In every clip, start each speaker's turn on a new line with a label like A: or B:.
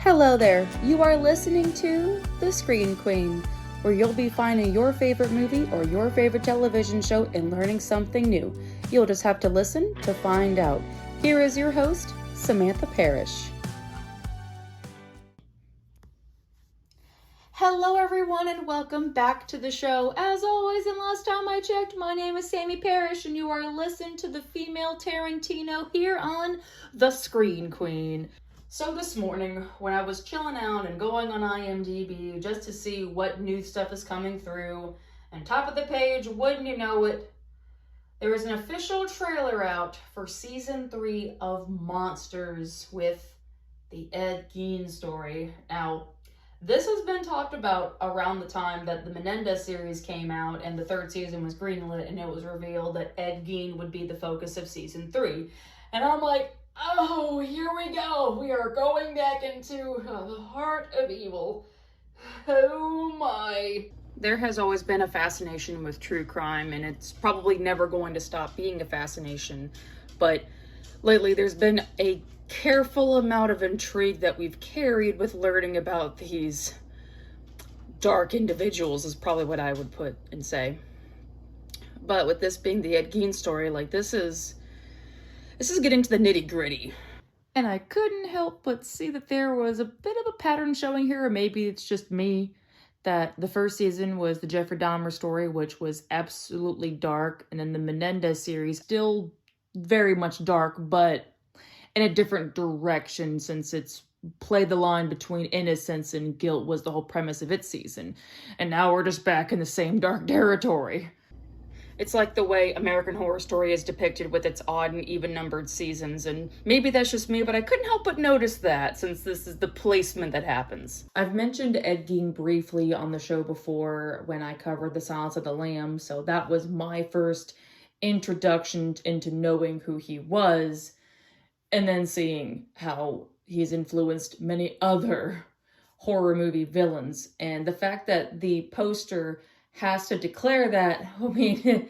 A: Hello there, you are listening to The Screen Queen, where you'll be finding your favorite movie or your favorite television show and learning something new. You'll just have to listen to find out. Here is your host, Samantha Parrish. Hello everyone and welcome back to the show. As always, and last time I checked, my name is Sammy Parrish and you are listening to the female Tarantino here on The Screen Queen. So this morning, when I was chilling out and going on IMDb just to see what new stuff is coming through, and top of the page, wouldn't you know it, there is an official trailer out for Season 3 of Monsters with the Ed Gein story. Now, this has been talked about around the time that the Menendez series came out and the third season was greenlit, and it was revealed that Ed Gein would be the focus of Season 3. And I'm like, oh, here we go. We are going back into the heart of evil. Oh my. There has always been a fascination with true crime, and it's probably never going to stop being a fascination. But lately there's been a careful amount of intrigue that we've carried with learning about these dark individuals is probably what I would put and say. But with this being the Ed Gein story, like this is getting to the nitty-gritty. And I couldn't help but see that there was a bit of a pattern showing here, or maybe it's just me, that the first season was the Jeffrey Dahmer story, which was absolutely dark, and then the Menendez series, still very much dark, but in a different direction, since it's played the line between innocence and guilt was the whole premise of its season. And now we're just back in the same dark territory. It's like the way American Horror Story is depicted with its odd and even-numbered seasons, and maybe that's just me, but I couldn't help but notice that, since this is the placement that happens. I've mentioned Ed Gein briefly on the show before when I covered The Silence of the Lambs, so that was my first introduction into knowing who he was, and then seeing how he's influenced many other horror movie villains. And the fact that the poster has to declare that, I mean,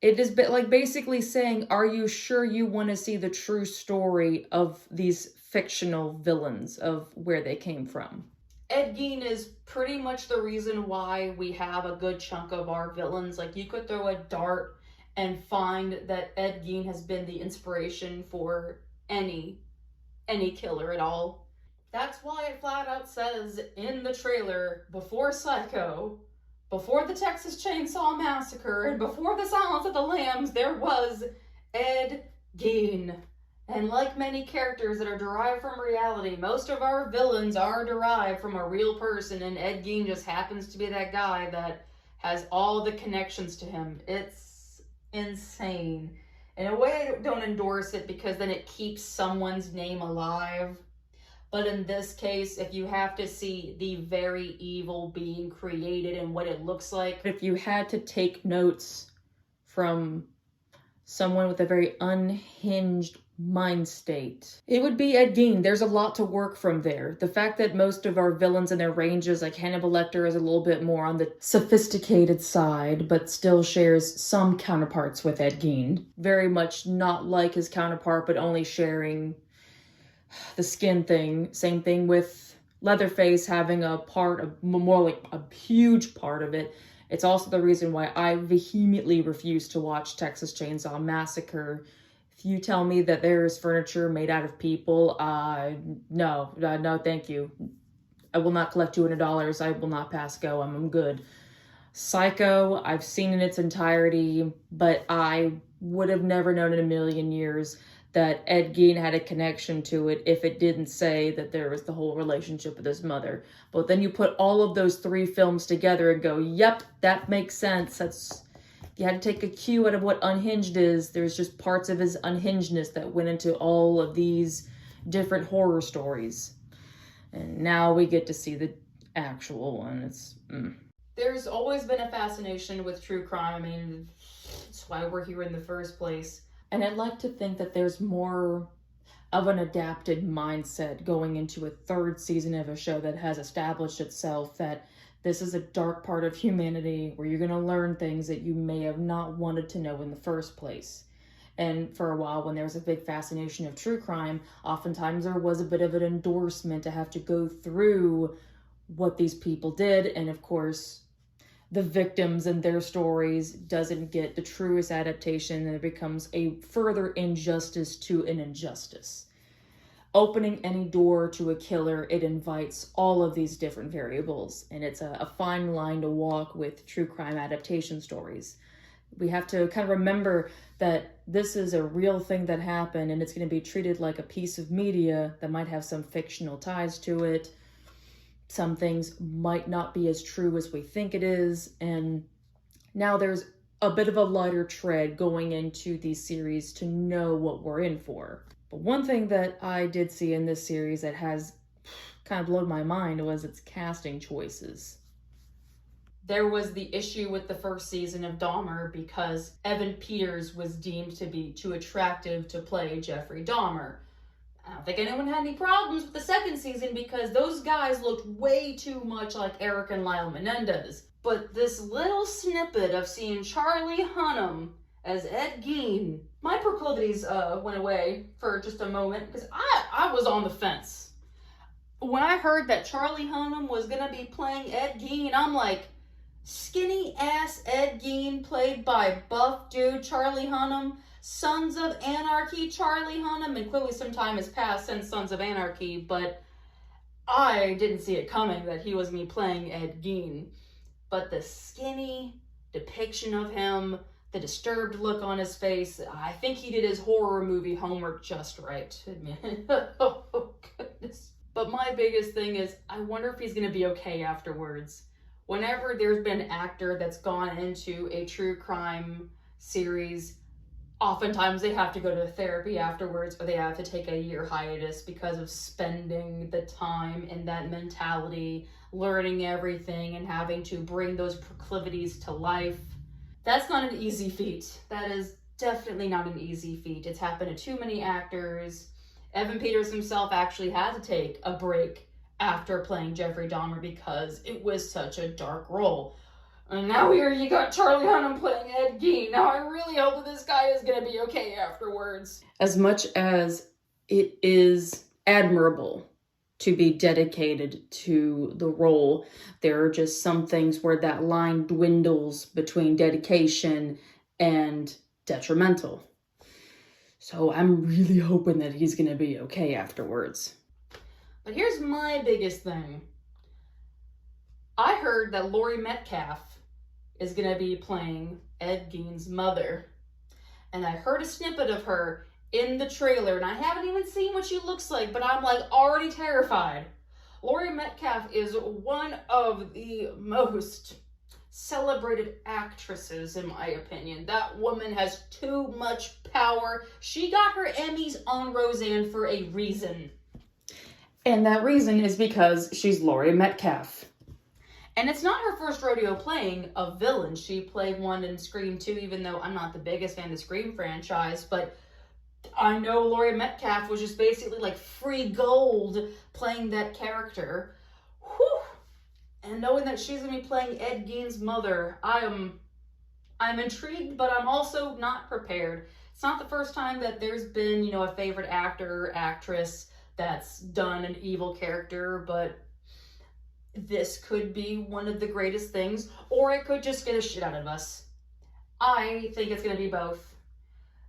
A: it is like basically saying, are you sure you want to see the true story of these fictional villains, of where they came from? Ed Gein is pretty much the reason why we have a good chunk of our villains. Like, you could throw a dart and find that Ed Gein has been the inspiration for any killer at all. That's why it flat out says in the trailer, before Psycho, before the Texas Chainsaw Massacre, and before the Silence of the Lambs, there was Ed Gein. And like many characters that are derived from reality, most of our villains are derived from a real person, and Ed Gein just happens to be that guy that has all the connections to him. It's insane. In a way, I don't endorse it because then it keeps someone's name alive. But in this case, if you have to see the very evil being created and what it looks like, if you had to take notes from someone with a very unhinged mind state, it would be Ed Gein. There's a lot to work from there. The fact that most of our villains and their ranges, like Hannibal Lecter, is a little bit more on the sophisticated side, but still shares some counterparts with Ed Gein. Very much not like his counterpart, but only sharing the skin thing. Same thing with Leatherface having a part of, more like a huge part of it. It's also the reason why I vehemently refuse to watch Texas Chainsaw Massacre. If you tell me that there is furniture made out of people, no, thank you. I will not collect $200. I will not pass go. I'm good. Psycho, I've seen in its entirety, but I would have never known in a million years that Ed Gein had a connection to it if it didn't say that there was the whole relationship with his mother. But then you put all of those three films together and go, yep, that makes sense. You had to take a cue out of what Unhinged is. There's just parts of his unhingedness that went into all of these different horror stories. And now we get to see the actual one. There's always been a fascination with true crime. I mean, that's why we're here in the first place. And I'd like to think that there's more of an adapted mindset going into a third season of a show that has established itself that this is a dark part of humanity where you're going to learn things that you may have not wanted to know in the first place. And for a while, when there was a big fascination of true crime, oftentimes there was a bit of an endorsement to have to go through what these people did. And of course, the victims and their stories doesn't get the truest adaptation, and it becomes a further injustice to an injustice. Opening any door to a killer, it invites all of these different variables, and it's a fine line to walk with true crime adaptation stories. We have to kind of remember that this is a real thing that happened, and it's going to be treated like a piece of media that might have some fictional ties to it. Some things might not be as true as we think it is, and now there's a bit of a lighter tread going into these series to know what we're in for. But one thing that I did see in this series that has kind of blown my mind was its casting choices. There was the issue with the first season of Dahmer because Evan Peters was deemed to be too attractive to play Jeffrey Dahmer. I don't think anyone had any problems with the second season because those guys looked way too much like Eric and Lyle Menendez. But this little snippet of seeing Charlie Hunnam as Ed Gein, my proclivities went away for just a moment because I was on the fence. When I heard that Charlie Hunnam was going to be playing Ed Gein, I'm like, skinny ass Ed Gein played by buff dude Charlie Hunnam, Sons of Anarchy Charlie Hunnam, and clearly some time has passed since Sons of Anarchy, but I didn't see it coming that he was me playing Ed Gein. But the skinny depiction of him, the disturbed look on his face, I think he did his horror movie homework just right. Oh, goodness. But my biggest thing is, I wonder if he's going to be okay afterwards. Whenever there's been an actor that's gone into a true crime series, oftentimes they have to go to therapy afterwards, or they have to take a year hiatus because of spending the time in that mentality, learning everything, and having to bring those proclivities to life. That's not an easy feat. That is definitely not an easy feat. It's happened to too many actors. Evan Peters himself actually had to take a break after playing Jeffrey Dahmer because it was such a dark role. And now here you got Charlie Hunnam playing Ed Gein. Now I really hope that this guy is going to be okay afterwards. As much as it is admirable to be dedicated to the role, there are just some things where that line dwindles between dedication and detrimental. So I'm really hoping that he's going to be okay afterwards. But here's my biggest thing. I heard that Laurie Metcalf is going to be playing Ed Gein's mother. And I heard a snippet of her in the trailer, and I haven't even seen what she looks like, but I'm like already terrified. Laurie Metcalf is one of the most celebrated actresses, in my opinion. That woman has too much power. She got her Emmys on Roseanne for a reason. And that reason is because she's Laurie Metcalf. And it's not her first rodeo playing a villain. She played one in Scream 2, even though I'm not the biggest fan of the Scream franchise, but I know Laurie Metcalf was just basically like free gold playing that character. Whew. And knowing that she's going to be playing Ed Gein's mother, I'm intrigued, but I'm also not prepared. It's not the first time that there's been, a favorite actor or actress that's done an evil character, but this could be one of the greatest things, or it could just get a shit out of us. I think it's going to be both.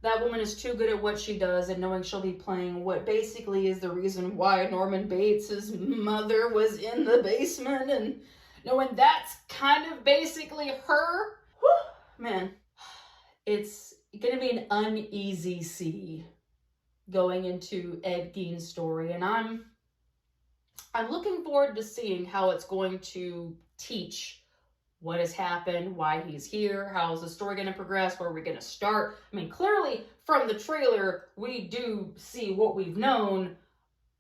A: That woman is too good at what she does, and knowing she'll be playing what basically is the reason why Norman Bates' mother was in the basement, and knowing that's kind of basically her, whew, man, it's going to be an uneasy sea going into Ed Gein's story, and I'm looking forward to seeing how it's going to teach what has happened, why he's here, how is the story going to progress, where are we going to start. I mean, clearly from the trailer, we do see what we've known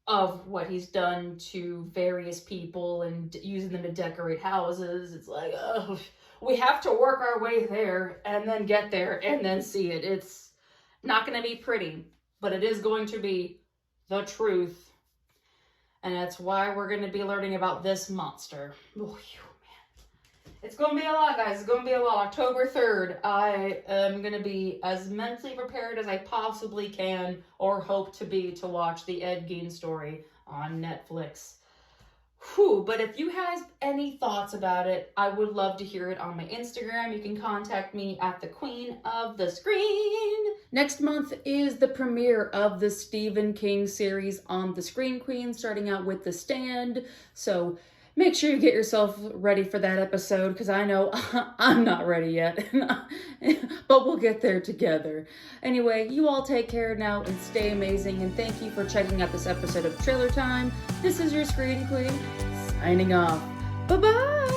A: of what he's done to various people and using them to decorate houses. It's like, oh, we have to work our way there and then get there and then see it. It's not going to be pretty, but it is going to be the truth. And that's why we're going to be learning about this monster. Oh, man. It's going to be a lot, guys. It's going to be a lot. October 3rd, I am going to be as mentally prepared as I possibly can or hope to be to watch the Ed Gein story on Netflix. Whew, but if you have any thoughts about it, I would love to hear it on my Instagram. You can contact me at the Queen of the Screen. Next month is the premiere of the Stephen King series on the Screen Queen, starting out with The Stand. So make sure you get yourself ready for that episode, because I know I'm not ready yet, but we'll get there together. Anyway, you all take care now and stay amazing, and thank you for checking out this episode of Trailer Time. This is your Screen Queen, signing off. Bye-bye!